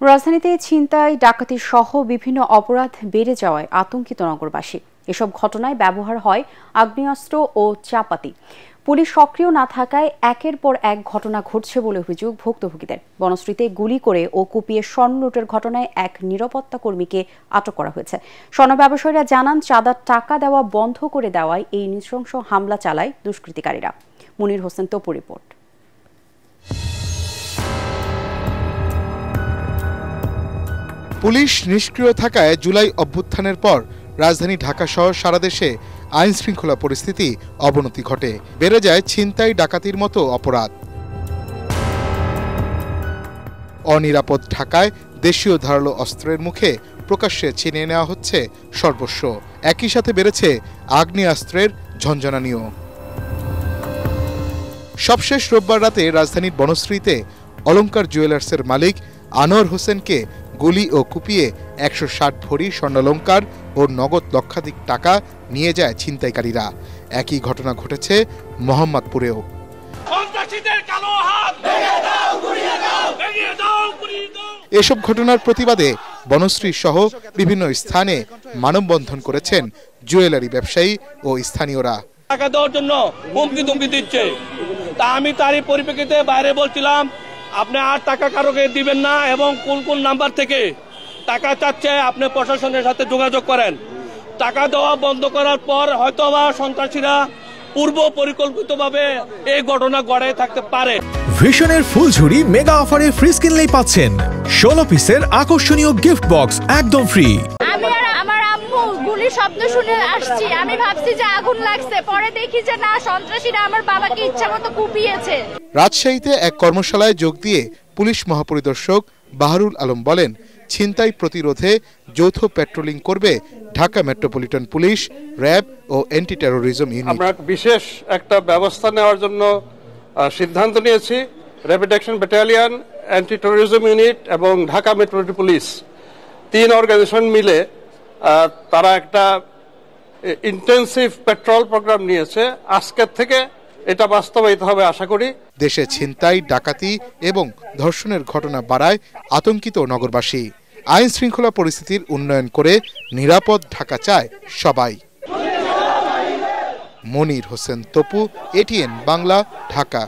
রাজধানীতে ছিনতাই, ডাকাতি সহ বিভিন্ন অপরাধ বেড়ে যাওয়ায় আতঙ্কিত নগরবাসী। এসব ঘটনায় ব্যবহার হয় আগ্নেয়াস্ত্র ও চাপাতি। পুলিশ সক্রিয় না থাকায় একের পর এক ঘটনা ঘটছে বলে অভিযোগ ভুক্তভোগীদের। বনশ্রীতে গুলি করে ও কুপিয়ে স্বর্ণ লুটের ঘটনায় এক নিরাপত্তা কর্মীকে আটক করা হয়েছে। স্বর্ণ ব্যবসায়ীরা জানান, চাঁদার টাকা দেওয়া বন্ধ করে দেওয়ায় এই নৃশংস হামলা চালায় দুষ্কৃতিকারীরা। মনির হোসেন তপু রিপোর্ট। পুলিশ নিষ্ক্রিয় থাকায় জুলাই অভ্যুত্থানের পর রাজধানী ঢাকা সহ সারা দেশে আইন শৃঙ্খলা পরিস্থিতি অবনতি ঘটে। বেড়ে যায় ছিনতাই, ডাকাতির মতো অপরাধ। অনিরাপদ ঢাকায় দেশীয় ধারালো অস্ত্রের মুখে প্রকাশ্যে ছিনিয়ে নেওয়া হচ্ছে সর্বস্ব। একই সাথে বেড়েছে আগ্নেয়াস্ত্রের ঝঞ্ঝনানিও। সবশেষ রোববার রাতে রাজধানীর বনশ্রীতে অলংকার জুয়েলার্সের মালিক আনোয়ার হোসেনকে গুলি ও কুপিয়ে ১৬০ ভরি স্বর্ণালংকার ও নগদ লক্ষাধিক টাকা নিয়ে যায় ছিনতাইকারীরা। একই ঘটনা ঘটেছে মোহাম্মদপুরেও। এসব ঘটনার প্রতিবাদে বনশ্রী সহ বিভিন্ন স্থানে মানববন্ধন করেছেন জুয়েলারি ব্যবসায়ী ও স্থানীয়রা। টাকা দেওয়ার জন্য হুমকি ধুমকি দিচ্ছে, তা আমি তারই পরিপ্রেক্ষিতে বাইরে বলছিলাম আপনি আর টাকা কারোকে দিবেন না, এবং কোন কোন নাম্বার থেকে টাকা চাচ্ছে আপনি প্রশাসনের সাথে যোগাযোগ করেন। টাকা দেওয়া বন্ধ করার পর হয়তো আবার সন্ত্রাসীরা পূর্ব পরিকল্পিতভাবে এই ঘটনা ঘটে থাকতে পারে। ভিশনের ফুলঝুরি মেগা অফারে ফ্রিজ কিনলেই পাচ্ছেন 16 পিসের আকর্ষণীয় গিফট বক্স একদম ফ্রি। আমি আর আমার আম্মু গুলির শব্দ শুনে আসছি, আমি ভাবছি যে আগুন লাগছে, পরে দেখি যে না, সন্ত্রাসীরা আমার বাবাকে ইচ্ছামতো কুপিয়েছে। রাজশাহীতে এক কর্মশালায় যোগ দিয়ে পুলিশ মহাপরিদর্শক বাহারুল আলম বলেন, ছিনতাই প্রতিরোধে যৌথ পেট্রোলিং করবে ঢাকা মেট্রোপলিটন পুলিশ, র্যাব ও অ্যান্টি টেরোরিজম ইউনিট। আমরা বিশেষ একটা ব্যবস্থা নেওয়ার জন্য সিদ্ধান্ত নিয়েছি। Rapid action battalion, anti terrorism unit এবং ঢাকা মেট্রোপলিটন পুলিশ, 3 অর্গানাইজেশন মিলে তারা একটা ইন্টেন্সিভ পেট্রোল প্রোগ্রাম নিয়েছে। আজকের থেকে এটা বাস্তবায়িত হবে আশা করি। দেশে ছিনতাই, ডাকাতি এবং ধর্ষণের ঘটনা বাড়ায় আতঙ্কিত নগরবাসী। আইন শৃঙ্খলা পরিস্থিতির উন্নয়ন করে নিরাপদ ঢাকা চায় সবাই। মনির হোসেন তপু, এটিএন বাংলা, ঢাকা।